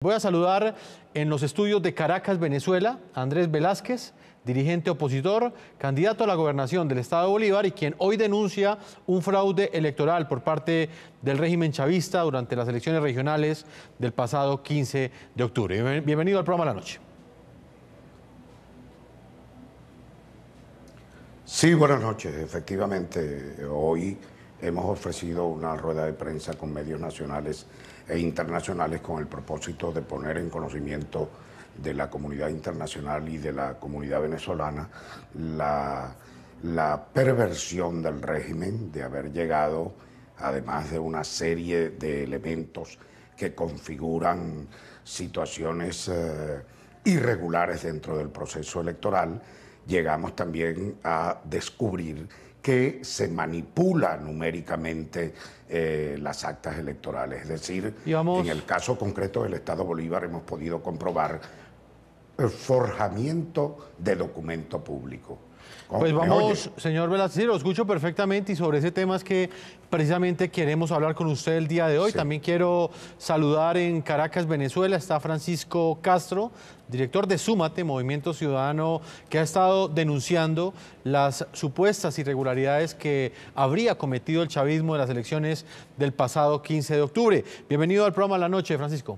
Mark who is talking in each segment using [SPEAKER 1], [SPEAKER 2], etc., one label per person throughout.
[SPEAKER 1] Voy a saludar en los estudios de Caracas, Venezuela, a Andrés Velázquez, dirigente opositor, candidato a la gobernación del Estado de Bolívar y quien hoy denuncia un fraude electoral por parte del régimen chavista durante las elecciones regionales del pasado 15 de octubre. Bienvenido al programa La Noche.
[SPEAKER 2] Sí, buenas noches. Efectivamente, hoy hemos ofrecido una rueda de prensa con medios nacionales e internacionales con el propósito de poner en conocimiento de la comunidad internacional y de la comunidad venezolana la perversión del régimen de haber llegado, además de una serie de elementos que configuran situaciones irregulares dentro del proceso electoral, llegamos también a descubrir que se manipula numéricamente las actas electorales. Es decir, en el caso concreto del Estado Bolívar hemos podido comprobar el forjamiento de documento público.
[SPEAKER 1] Pues vamos, señor Velázquez, sí, lo escucho perfectamente y sobre ese tema es que precisamente queremos hablar con usted el día de hoy. Sí. También quiero saludar en Caracas, Venezuela, está Francisco Castro, director de Súmate, Movimiento Ciudadano, que ha estado denunciando las supuestas irregularidades que habría cometido el chavismo en las elecciones del pasado 15 de octubre. Bienvenido al programa La Noche, Francisco.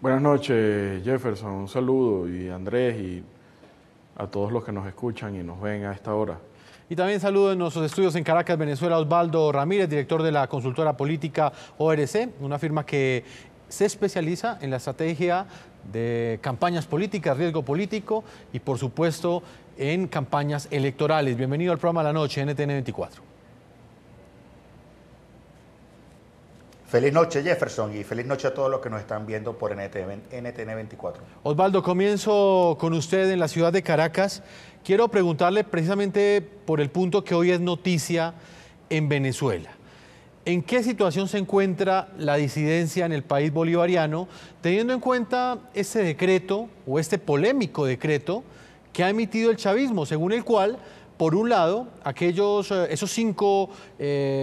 [SPEAKER 3] Buenas noches, Jefferson, un saludo, y Andrés, y a todos los que nos escuchan y nos ven a esta hora.
[SPEAKER 1] Y también saludo en nuestros estudios en Caracas, Venezuela, Osvaldo Ramírez, director de la consultora política ORC, una firma que se especializa en la estrategia de campañas políticas, riesgo político y, por supuesto, en campañas electorales. Bienvenido al programa La Noche, NTN 24.
[SPEAKER 4] Feliz noche, Jefferson, y feliz noche a todos los que nos están viendo por NTN 24.
[SPEAKER 1] Osvaldo, comienzo con usted en la ciudad de Caracas. Quiero preguntarle precisamente por el punto que hoy es noticia en Venezuela. ¿En qué situación se encuentra la disidencia en el país bolivariano, teniendo en cuenta este decreto o este polémico decreto que ha emitido el chavismo, según el cual, por un lado, esos 5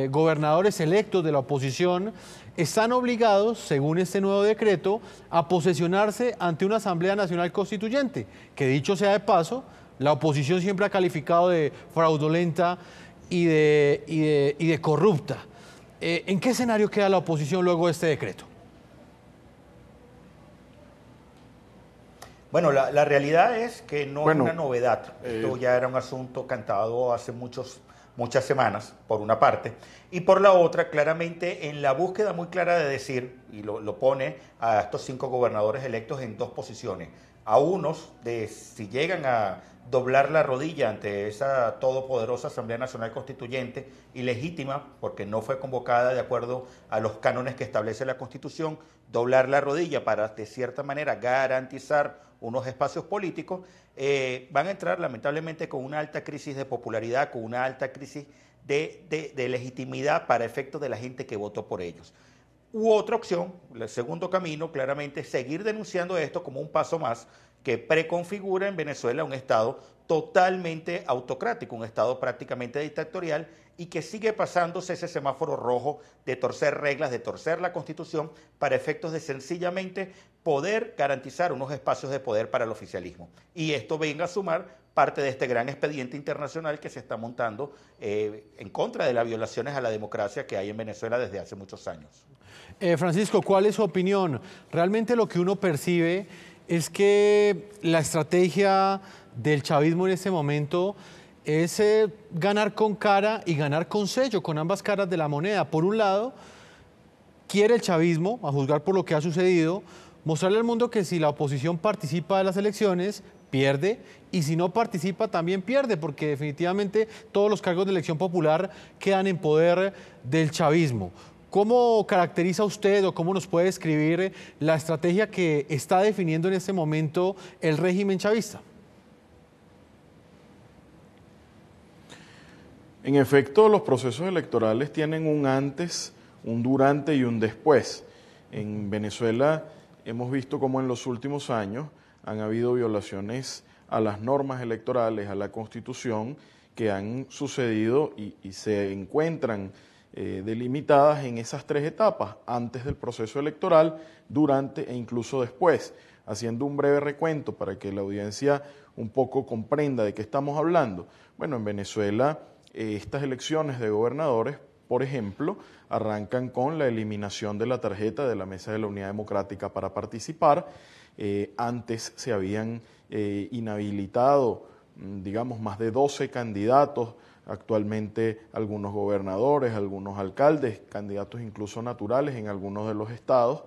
[SPEAKER 1] gobernadores electos de la oposición están obligados, según este nuevo decreto, a posesionarse ante una Asamblea Nacional Constituyente, que dicho sea de paso, la oposición siempre ha calificado de fraudulenta y de corrupta. ¿En qué escenario queda la oposición luego de este decreto?
[SPEAKER 4] Bueno, la realidad es que no es una novedad. Esto ya era un asunto cantado hace muchas semanas, por una parte. Y por la otra, claramente, en la búsqueda muy clara de decir, y lo pone a estos 5 gobernadores electos en 2 posiciones. A unos, de si llegan a doblar la rodilla ante esa todopoderosa Asamblea Nacional Constituyente, ilegítima, porque no fue convocada de acuerdo a los cánones que establece la Constitución, doblar la rodilla para, de cierta manera, garantizar unos espacios políticos, van a entrar lamentablemente con una alta crisis de popularidad, con una alta crisis de legitimidad para efectos de la gente que votó por ellos. U otra opción, el segundo camino, claramente, seguir denunciando esto como un paso más que preconfigura en Venezuela un Estado totalmente autocrático, un Estado prácticamente dictatorial y que sigue pasándose ese semáforo rojo de torcer reglas, de torcer la Constitución para efectos de sencillamente poder garantizar unos espacios de poder para el oficialismo. Y esto venga a sumar parte de este gran expediente internacional que se está montando en contra de las violaciones a la democracia que hay en Venezuela desde hace muchos años.
[SPEAKER 1] Francisco, ¿cuál es su opinión? Realmente lo que uno percibe es que la estrategia del chavismo en este momento es ganar con cara y ganar con sello, con ambas caras de la moneda. Por un lado, quiere el chavismo, a juzgar por lo que ha sucedido, mostrarle al mundo que si la oposición participa de las elecciones, pierde, y si no participa también pierde, porque definitivamente todos los cargos de elección popular quedan en poder del chavismo. ¿Cómo caracteriza usted o cómo nos puede describir la estrategia que está definiendo en este momento el régimen chavista?
[SPEAKER 3] En efecto, los procesos electorales tienen un antes, un durante y un después. En Venezuela hemos visto cómo en los últimos años han habido violaciones a las normas electorales, a la Constitución, que han sucedido y se encuentran delimitadas en esas 3 etapas, antes del proceso electoral, durante e incluso después. Haciendo un breve recuento para que la audiencia un poco comprenda de qué estamos hablando. Bueno, en Venezuela estas elecciones de gobernadores, por ejemplo, arrancan con la eliminación de la tarjeta de la Mesa de la Unidad Democrática para participar. Antes se habían inhabilitado, digamos, más de 12 candidatos, actualmente algunos gobernadores, algunos alcaldes, candidatos incluso naturales en algunos de los estados.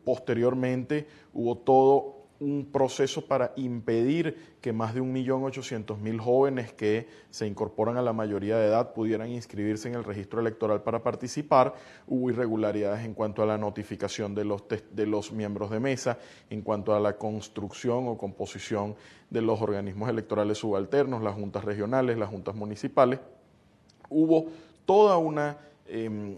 [SPEAKER 3] Posteriormente hubo todo un proceso para impedir que más de 1.800.000 jóvenes que se incorporan a la mayoría de edad pudieran inscribirse en el registro electoral para participar. Hubo irregularidades en cuanto a la notificación de los miembros de mesa, en cuanto a la construcción o composición de los organismos electorales subalternos, las juntas regionales, las juntas municipales. Hubo toda una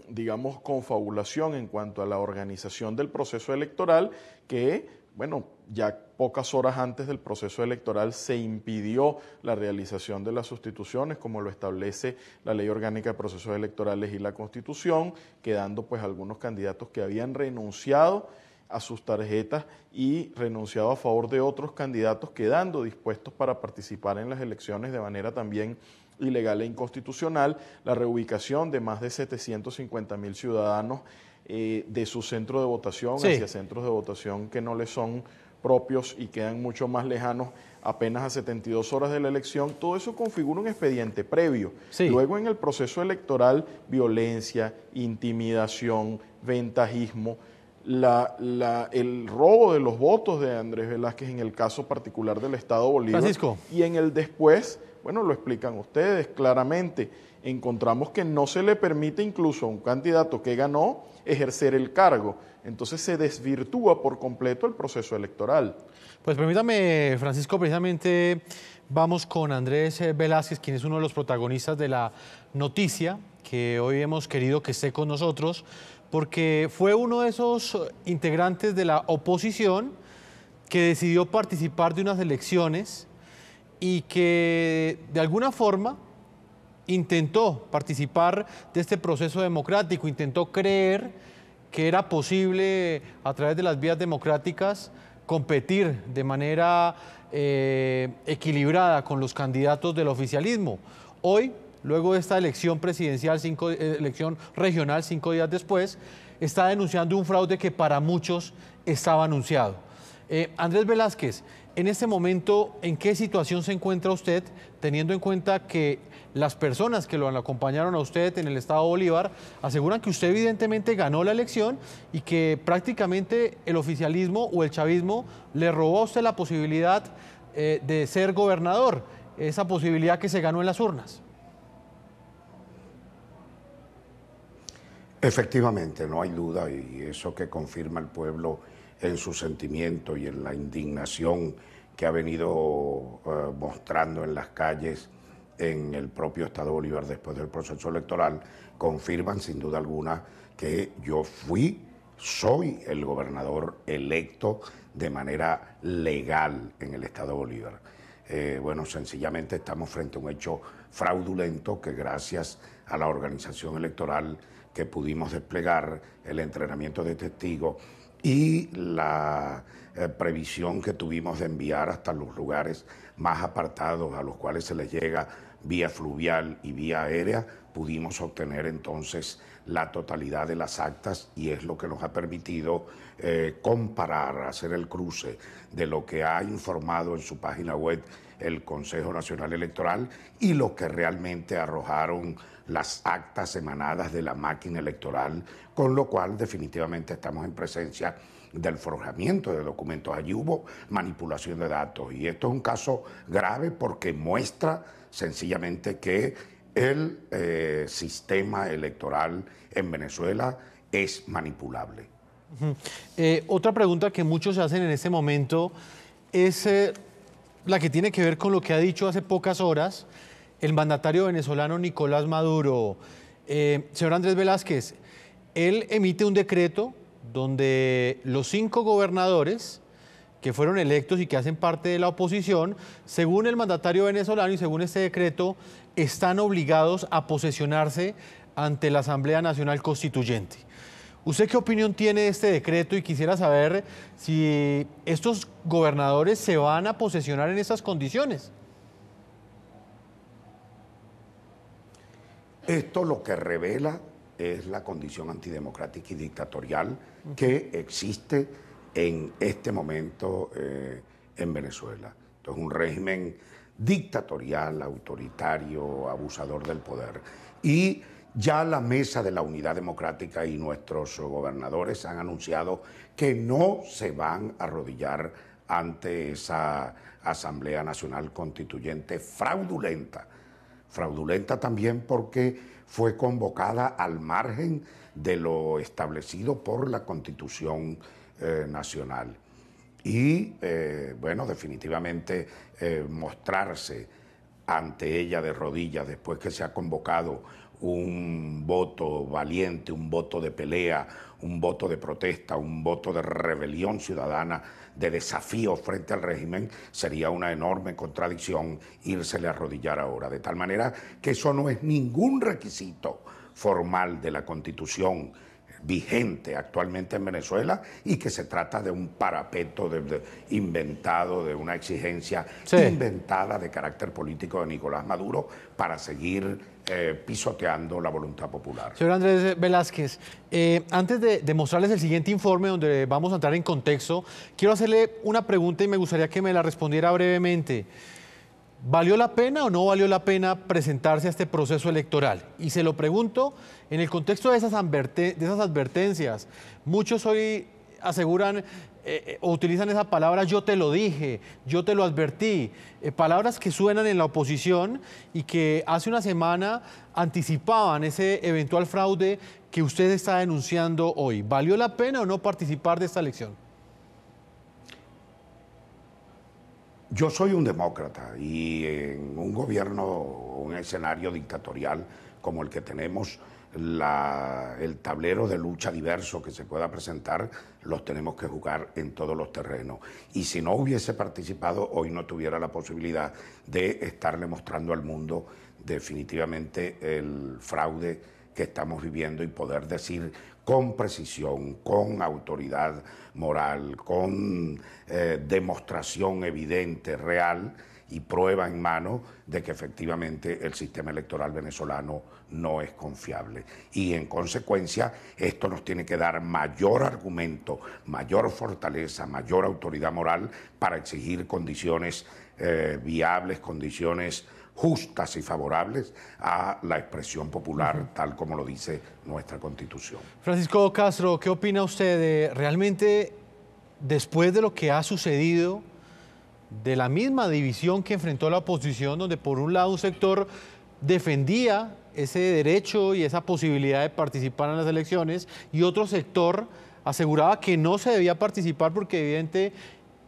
[SPEAKER 3] digamos, confabulación en cuanto a la organización del proceso electoral que, bueno, ya pocas horas antes del proceso electoral se impidió la realización de las sustituciones, como lo establece la Ley Orgánica de Procesos Electorales y la Constitución, quedando pues algunos candidatos que habían renunciado a sus tarjetas y renunciado a favor de otros candidatos, quedando dispuestos para participar en las elecciones de manera también ilegal e inconstitucional, la reubicación de más de 750.000 ciudadanos de su centro de votación hacia centros de votación que no les son propios y quedan mucho más lejanos, apenas a 72 horas de la elección. Todo eso configura un expediente previo. Luego en el proceso electoral, violencia, intimidación, ventajismo, el robo de los votos de Andrés Velázquez en el caso particular del Estado Bolívar.
[SPEAKER 1] Francisco.
[SPEAKER 3] Y en el después, bueno, lo explican ustedes claramente, encontramos que no se le permite incluso a un candidato que ganó ejercer el cargo. Entonces se desvirtúa por completo el proceso electoral.
[SPEAKER 1] Pues permítame, Francisco, precisamente vamos con Andrés Velázquez, quien es uno de los protagonistas de la noticia que hoy hemos querido que esté con nosotros, porque fue uno de esos integrantes de la oposición que decidió participar de unas elecciones y que de alguna forma intentó participar de este proceso democrático, intentó creer que era posible a través de las vías democráticas competir de manera equilibrada con los candidatos del oficialismo. Hoy, luego de esta elección presidencial, elección regional 5 días después, está denunciando un fraude que para muchos estaba anunciado. Andrés Velázquez, en este momento, ¿en qué situación se encuentra usted, teniendo en cuenta que las personas que lo acompañaron a usted en el Estado Bolívar aseguran que usted evidentemente ganó la elección y que prácticamente el oficialismo o el chavismo le robó a usted la posibilidad de ser gobernador, esa posibilidad que se ganó en las urnas?
[SPEAKER 2] Efectivamente, no hay duda, y eso que confirma el pueblo en su sentimiento y en la indignación que ha venido mostrando en las calles en el propio Estado Bolívar después del proceso electoral, confirman sin duda alguna que yo soy el gobernador electo de manera legal en el Estado Bolívar. Bueno, sencillamente estamos frente a un hecho fraudulento que gracias a la organización electoral que pudimos desplegar, el entrenamiento de testigos y la previsión que tuvimos de enviar hasta los lugares más apartados a los cuales se les llega vía fluvial y vía aérea, pudimos obtener entonces la totalidad de las actas y es lo que nos ha permitido comparar, hacer el cruce de lo que ha informado en su página web el Consejo Nacional Electoral y lo que realmente arrojaron las actas emanadas de la máquina electoral, con lo cual definitivamente estamos en presencia del forjamiento de documentos. Allí hubo manipulación de datos y esto es un caso grave porque muestra sencillamente que el sistema electoral en Venezuela es manipulable.
[SPEAKER 1] Otra pregunta que muchos se hacen en este momento es la que tiene que ver con lo que ha dicho hace pocas horas el mandatario venezolano Nicolás Maduro. Señor Andrés Velázquez, él emite un decreto donde los 5 gobernadores que fueron electos y que hacen parte de la oposición, según el mandatario venezolano y según este decreto, están obligados a posesionarse ante la Asamblea Nacional Constituyente. ¿Usted qué opinión tiene de este decreto? Y quisiera saber si estos gobernadores se van a posesionar en esas condiciones.
[SPEAKER 2] Esto lo que revela es la condición antidemocrática y dictatorial que existe en este momento en Venezuela. Esto es un régimen dictatorial, autoritario, abusador del poder. Y ya la Mesa de la Unidad Democrática y nuestros gobernadores han anunciado que no se van a arrodillar ante esa Asamblea Nacional Constituyente fraudulenta. Fraudulenta también porque fue convocada al margen de lo establecido por la Constitución Nacional. Y, bueno, definitivamente mostrarse ante ella de rodillas después que se ha convocado un voto valiente, un voto de pelea, un voto de protesta, un voto de rebelión ciudadana, de desafío frente al régimen, sería una enorme contradicción írsele a arrodillar ahora. De tal manera que eso no es ningún requisito formal de la Constitución vigente actualmente en Venezuela y que se trata de un parapeto inventado, de una exigencia inventada de carácter político de Nicolás Maduro para seguir pisoteando la voluntad popular.
[SPEAKER 1] Señor Andrés Velázquez, antes de mostrarles el siguiente informe donde vamos a entrar en contexto, quiero hacerle una pregunta y me gustaría que me la respondiera brevemente. ¿Valió la pena o no valió la pena presentarse a este proceso electoral? Y se lo pregunto en el contexto de esas advertencias. Muchos hoy aseguran o utilizan esa palabra "yo te lo dije", "yo te lo advertí", palabras que suenan en la oposición y que hace una semana anticipaban ese eventual fraude que usted está denunciando hoy. ¿Valió la pena o no participar de esta elección?
[SPEAKER 2] Yo soy un demócrata y en un gobierno, un escenario dictatorial como el que tenemos, el tablero de lucha diverso que se pueda presentar, los tenemos que jugar en todos los terrenos. Y si no hubiese participado, hoy no tuviera la posibilidad de estarle mostrando al mundo definitivamente el fraude que estamos viviendo y poder decir con precisión, con autoridad moral, con demostración evidente, real y prueba en mano de que efectivamente el sistema electoral venezolano no es confiable. Y en consecuencia esto nos tiene que dar mayor argumento, mayor fortaleza, mayor autoridad moral para exigir condiciones viables, condiciones justas y favorables a la expresión popular, tal como lo dice nuestra Constitución.
[SPEAKER 1] Francisco Castro, ¿qué opina usted de realmente, después de lo que ha sucedido, de la misma división que enfrentó la oposición, donde por un lado un sector defendía ese derecho y esa posibilidad de participar en las elecciones y otro sector aseguraba que no se debía participar porque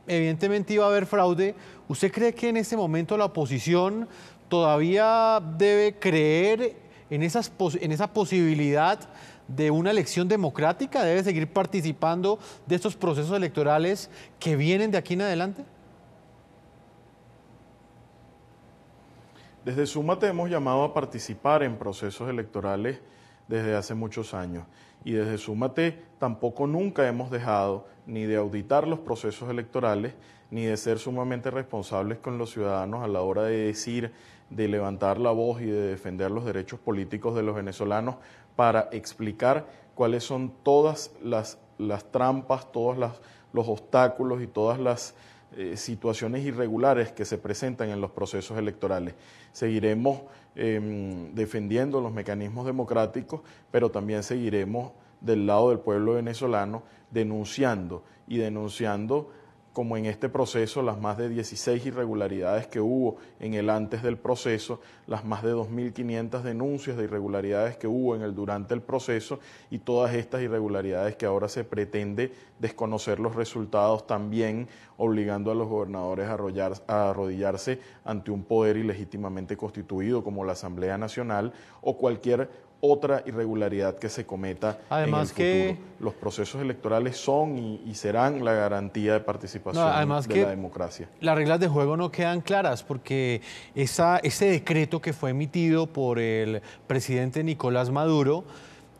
[SPEAKER 1] evidentemente iba a haber fraude? ¿Usted cree que en este momento la oposición todavía debe creer en esa posibilidad de una elección democrática? ¿Debe seguir participando de estos procesos electorales que vienen de aquí en adelante?
[SPEAKER 3] Desde Súmate hemos llamado a participar en procesos electorales desde hace muchos años. Y desde Súmate tampoco nunca hemos dejado ni de auditar los procesos electorales, ni de ser sumamente responsables con los ciudadanos a la hora de decir, de levantar la voz y de defender los derechos políticos de los venezolanos para explicar cuáles son todas las trampas, todos los obstáculos y todas las situaciones irregulares que se presentan en los procesos electorales. Seguiremos defendiendo los mecanismos democráticos, pero también seguiremos del lado del pueblo venezolano denunciando como en este proceso, las más de 16 irregularidades que hubo en el antes del proceso, las más de 2.500 denuncias de irregularidades que hubo durante el proceso y todas estas irregularidades que ahora se pretende desconocer los resultados, también obligando a los gobernadores a arrodillarse ante un poder ilegítimamente constituido como la Asamblea Nacional o cualquier otra irregularidad que se cometa
[SPEAKER 1] además
[SPEAKER 3] en el futuro. Los procesos electorales son y serán la garantía de participación de la democracia.
[SPEAKER 1] Las reglas de juego no quedan claras porque ese decreto que fue emitido por el presidente Nicolás Maduro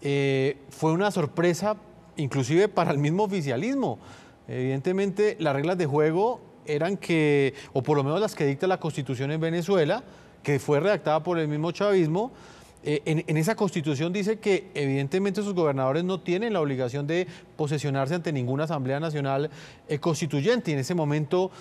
[SPEAKER 1] fue una sorpresa inclusive para el mismo oficialismo. Evidentemente las reglas de juego eran que, o por lo menos las que dicta la Constitución en Venezuela, que fue redactada por el mismo chavismo, en esa Constitución dice que evidentemente sus gobernadores no tienen la obligación de posesionarse ante ninguna Asamblea Nacional Constituyente. Y en ese momento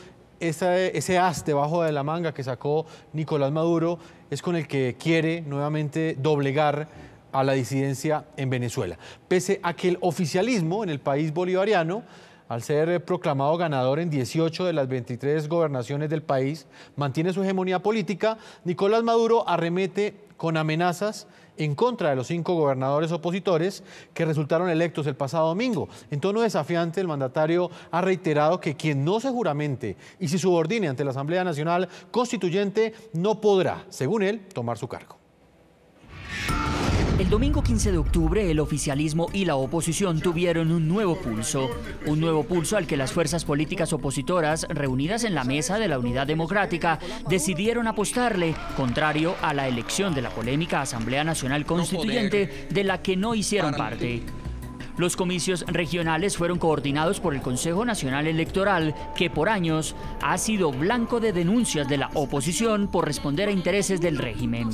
[SPEAKER 1] ese as debajo de la manga que sacó Nicolás Maduro es con el que quiere nuevamente doblegar a la disidencia en Venezuela. Pese a que el oficialismo en el país bolivariano, al ser proclamado ganador en 18 de las 23 gobernaciones del país, mantiene su hegemonía política, Nicolás Maduro arremete con amenazas en contra de los 5 gobernadores opositores que resultaron electos el pasado domingo. En tono desafiante, el mandatario ha reiterado que quien no se juramente y se subordine ante la Asamblea Nacional Constituyente no podrá, según él, tomar su cargo.
[SPEAKER 5] El domingo 15 de octubre, el oficialismo y la oposición tuvieron un nuevo pulso al que las fuerzas políticas opositoras, reunidas en la Mesa de la Unidad Democrática, decidieron apostarle, contrario a la elección de la polémica Asamblea Nacional Constituyente, de la que no hicieron parte. Los comicios regionales fueron coordinados por el Consejo Nacional Electoral, que por años ha sido blanco de denuncias de la oposición por responder a intereses del régimen.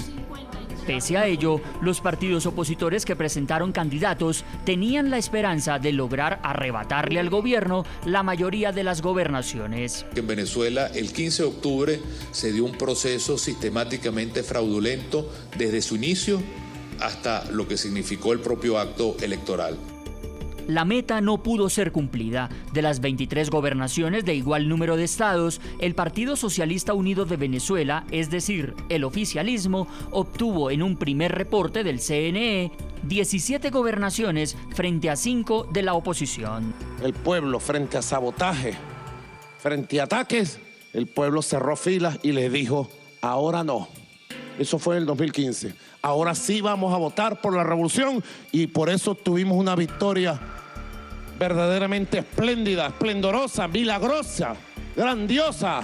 [SPEAKER 5] Pese a ello, los partidos opositores que presentaron candidatos tenían la esperanza de lograr arrebatarle al gobierno la mayoría de las gobernaciones.
[SPEAKER 6] En Venezuela, el 15 de octubre se dio un proceso sistemáticamente fraudulento desde su inicio hasta lo que significó el propio acto electoral.
[SPEAKER 5] La meta no pudo ser cumplida. De las 23 gobernaciones de igual número de estados, el Partido Socialista Unido de Venezuela, es decir, el oficialismo, obtuvo en un primer reporte del CNE 17 gobernaciones frente a 5 de la oposición.
[SPEAKER 7] El pueblo, frente a sabotaje, frente a ataques, el pueblo cerró filas y les dijo, ahora no. Eso fue en el 2015. Ahora sí vamos a votar por la revolución y por eso tuvimos una victoria verdaderamente espléndida, esplendorosa, milagrosa, grandiosa.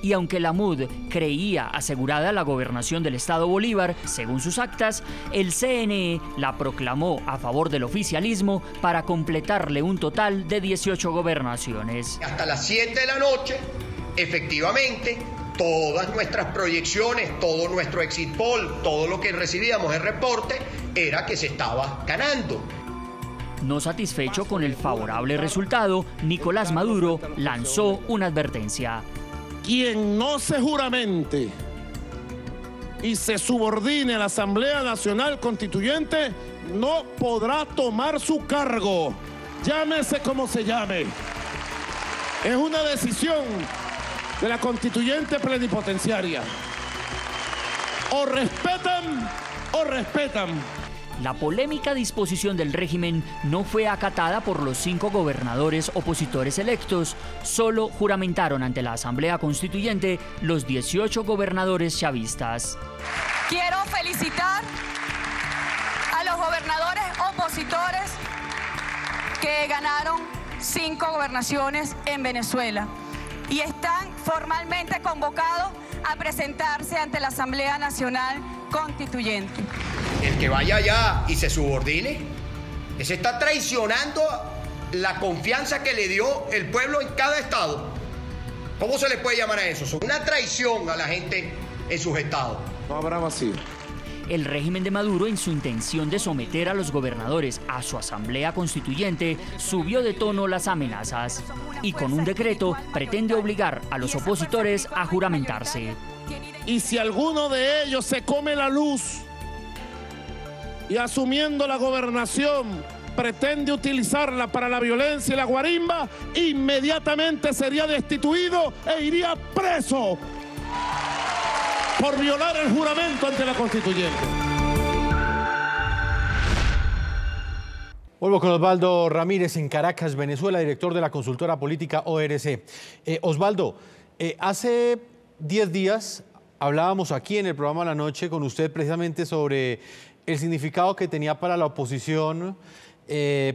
[SPEAKER 5] Y aunque la MUD creía asegurada la gobernación del Estado Bolívar, según sus actas, el CNE la proclamó a favor del oficialismo para completarle un total de 18 gobernaciones.
[SPEAKER 8] Hasta las 7 de la noche, efectivamente, todas nuestras proyecciones, todo nuestro exit poll, todo lo que recibíamos en reporte, era que se estaba ganando.
[SPEAKER 5] No satisfecho con el favorable resultado, Nicolás Maduro lanzó una advertencia.
[SPEAKER 7] Quien no se juramente y se subordine a la Asamblea Nacional Constituyente no podrá tomar su cargo, llámese como se llame. Es una decisión de la constituyente plenipotenciaria. O respetan o respetan.
[SPEAKER 5] La polémica disposición del régimen no fue acatada por los 5 gobernadores opositores electos, solo juramentaron ante la Asamblea Constituyente los 18 gobernadores chavistas.
[SPEAKER 9] Quiero felicitar a los gobernadores opositores que ganaron 5 gobernaciones en Venezuela y están formalmente convocados a presentarse ante la Asamblea Nacional Constituyente.
[SPEAKER 8] El que vaya allá y se subordine, ese está traicionando la confianza que le dio el pueblo en cada estado. ¿Cómo se le puede llamar a eso? Es una traición a la gente en sus estados.
[SPEAKER 7] No habrá vacío.
[SPEAKER 5] El régimen de Maduro, en su intención de someter a los gobernadores a su asamblea constituyente, subió de tono las amenazas y con un decreto pretende obligar a los opositores a juramentarse.
[SPEAKER 7] Y si alguno de ellos se come la luz y asumiendo la gobernación pretende utilizarla para la violencia y la guarimba, inmediatamente sería destituido e iría preso por violar el juramento ante la Constituyente.
[SPEAKER 1] Vuelvo con Osvaldo Ramírez en Caracas, Venezuela, director de la consultora política ORC. Osvaldo, hace 10 días hablábamos aquí en el programa La Noche con usted precisamente sobre el significado que tenía para la oposición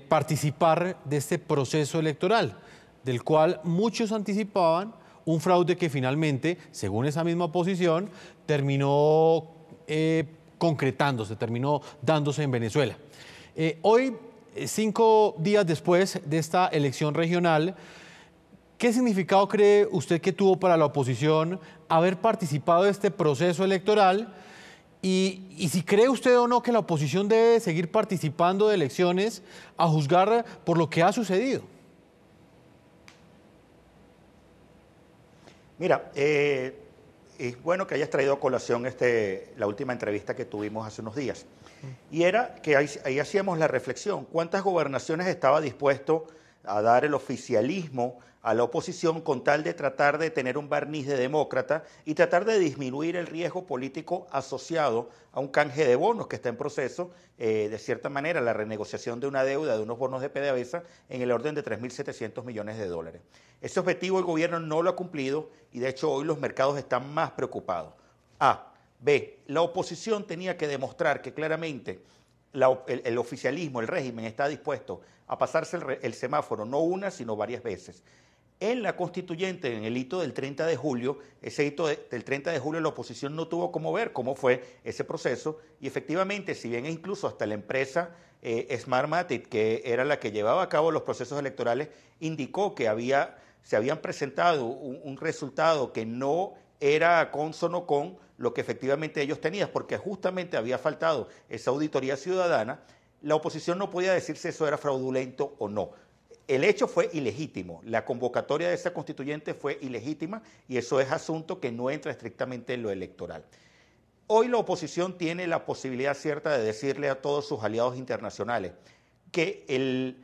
[SPEAKER 1] participar de este proceso electoral, del cual muchos anticipaban un fraude que finalmente, según esa misma oposición, terminó concretándose, terminó dándose en Venezuela. Hoy, 5 días después de esta elección regional, ¿qué significado cree usted que tuvo para la oposición haber participado de este proceso electoral? Y si cree usted o no que la oposición debe seguir participando de elecciones a juzgar por lo que ha sucedido.
[SPEAKER 4] Mira, es bueno que hayas traído a colación la última entrevista que tuvimos hace unos días. Y era que ahí hacíamos la reflexión. ¿Cuántas gobernaciones estaba dispuesto a dar el oficialismo a la oposición con tal de tratar de tener un barniz de demócrata y tratar de disminuir el riesgo político asociado a un canje de bonos que está en proceso, de cierta manera, la renegociación de una deuda de unos bonos de PDVSA en el orden de 3.700 millones de dólares? Ese objetivo el gobierno no lo ha cumplido y de hecho hoy los mercados están más preocupados. A. B. La oposición tenía que demostrar que claramente el oficialismo, el régimen, está dispuesto a pasarse el semáforo no una, sino varias veces. En la constituyente, en el hito del 30 de julio, ese hito del 30 de julio, la oposición no tuvo cómo ver cómo fue ese proceso y efectivamente, si bien incluso hasta la empresa Smartmatic, que era la que llevaba a cabo los procesos electorales, indicó que se habían presentado un resultado que no era consono con lo que efectivamente ellos tenían, porque justamente había faltado esa auditoría ciudadana, la oposición no podía decir si eso era fraudulento o no. El hecho fue ilegítimo, la convocatoria de esa constituyente fue ilegítima y eso es asunto que no entra estrictamente en lo electoral. Hoy la oposición tiene la posibilidad cierta de decirle a todos sus aliados internacionales que el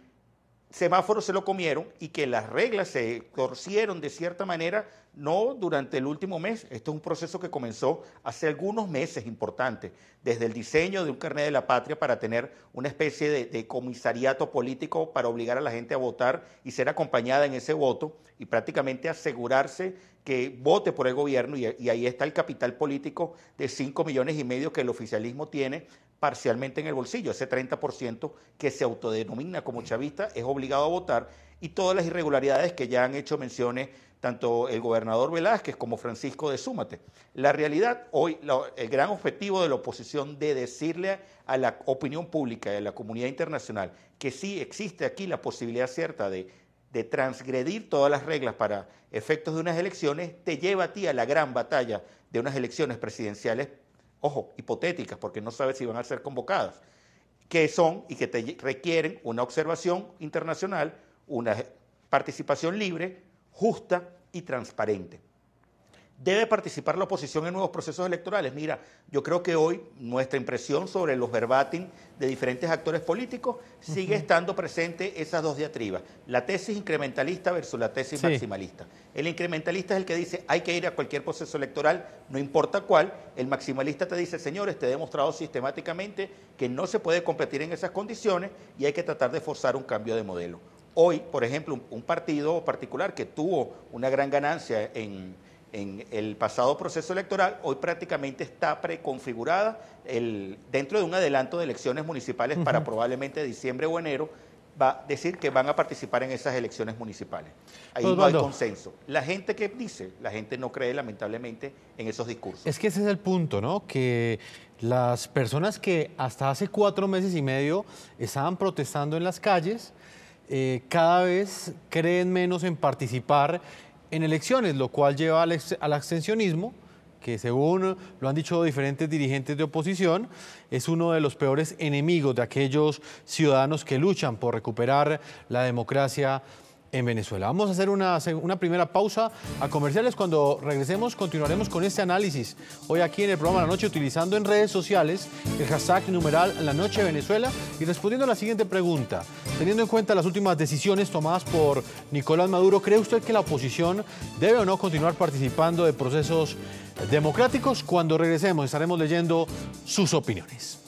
[SPEAKER 4] semáforo se lo comieron y que las reglas se torcieron de cierta manera, no durante el último mes. Esto es un proceso que comenzó hace algunos meses importante, desde el diseño de un carnet de la patria para tener una especie de comisariato político para obligar a la gente a votar y ser acompañada en ese voto y prácticamente asegurarse que vote por el gobierno y ahí está el capital político de 5,5 millones que el oficialismo tiene parcialmente en el bolsillo. Ese 30% que se autodenomina como chavista es obligado a votar y todas las irregularidades que ya han hecho menciones tanto el gobernador Velázquez como Francisco de Súmate. La realidad hoy, el gran objetivo de la oposición de decirle a la opinión pública y a la comunidad internacional que sí existe aquí la posibilidad cierta de transgredir todas las reglas para efectos de unas elecciones, te lleva a ti a la gran batalla de unas elecciones presidenciales, ojo, hipotéticas, porque no sabes si van a ser convocadas, que son y que te requieren una observación internacional, una participación libre, justa y transparente. ¿Debe participar la oposición en nuevos procesos electorales? Mira, yo creo que hoy nuestra impresión sobre los verbatim de diferentes actores políticos sigue estando presente esas dos diatribas, la tesis incrementalista versus la tesis maximalista. El incrementalista es el que dice hay que ir a cualquier proceso electoral, no importa cuál. El maximalista te dice, señores, te he demostrado sistemáticamente que no se puede competir en esas condiciones y hay que tratar de forzar un cambio de modelo. Hoy, por ejemplo, un partido particular que tuvo una gran ganancia en el pasado proceso electoral, hoy prácticamente está preconfigurada dentro de un adelanto de elecciones municipales para probablemente diciembre o enero, va a decir que van a participar en esas elecciones municipales. Ahí no hay consenso. La gente que dice, la gente no cree lamentablemente en esos discursos.
[SPEAKER 1] Es que ese es el punto, ¿no? Que las personas que hasta hace 4 meses y medio estaban protestando en las calles, cada vez creen menos en participar en elecciones, lo cual lleva al abstencionismo, que según lo han dicho diferentes dirigentes de oposición, es uno de los peores enemigos de aquellos ciudadanos que luchan por recuperar la democracia en Venezuela. Vamos a hacer una primera pausa a comerciales. Cuando regresemos continuaremos con este análisis hoy aquí en el programa La Noche, utilizando en redes sociales el hashtag numeral La Noche Venezuela y respondiendo a la siguiente pregunta. Teniendo en cuenta las últimas decisiones tomadas por Nicolás Maduro, ¿cree usted que la oposición debe o no continuar participando de procesos democráticos? Cuando regresemos estaremos leyendo sus opiniones.